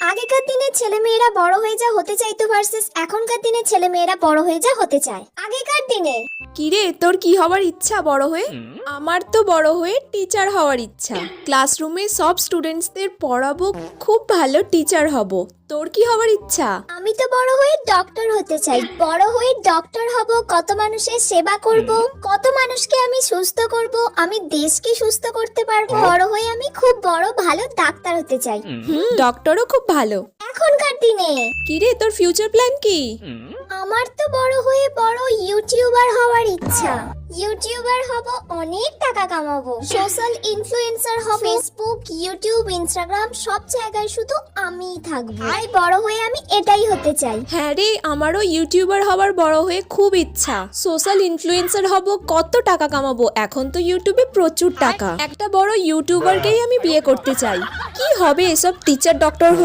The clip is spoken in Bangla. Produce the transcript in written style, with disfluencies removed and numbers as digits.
আগেকার দিনে ছেলেমেয়েরা বড় হয়ে যা হতে চাইতো ভার্সেস এখনকার দিনে ছেলেমেয়েরা বড় হয়ে যা হতে চায়। আগেকার দিনে কিরে তোর কি হওয়ার ইচ্ছা বড় হয়ে? আমার তো বড় হয়ে টিচার হওয়ার ইচ্ছা। ক্লাসরুমে সব স্টুডেন্টসদের পড়াবো, খুব ভালো টিচার হব। তোর কি হওয়ার ইচ্ছা? আমি তো বড় হয়ে ডক্টর হতে চাই। বড় হয়ে ডক্টর হব, কত মানুষের সেবা করব, কত মানুষকে আমি সুস্থ করব, আমি দেশকে সুস্থ করতে পারবো। বড় হয়ে আমি খুব বড় ভালো ডাক্তার হতে চাই। ডক্টরও খুব ভালো। এখনকার দিনে কিরে তোর ফিউচার প্ল্যান কি? আমার তো বড় হয়ে বড় ইউটিউবার হওয়ার ইচ্ছা। ইউটিউবার হব, অনেক টাকা কামাবো, সোশ্যাল ইনফ্লুয়েন্সার হব, ফেসবুক, ইউটিউব, ইনস্টাগ্রাম সব জায়গায় শুধু আমিই থাকবো। আর বড় হয়ে আমি এটাই হতে চাই। হ্যাঁ রে, আমারও ইউটিউবার হওয়ার বড় হয়ে খুব ইচ্ছা। সোশ্যাল ইনফ্লুয়েন্সার হব, কত টাকা কামাবো। এখন তো ইউটিউবে প্রচুর টাকা। একটা বড় ইউটিউবারকেই আমি বিয়ে করতে চাই। কি হবে এসব টিচার ডক্টর হয়ে?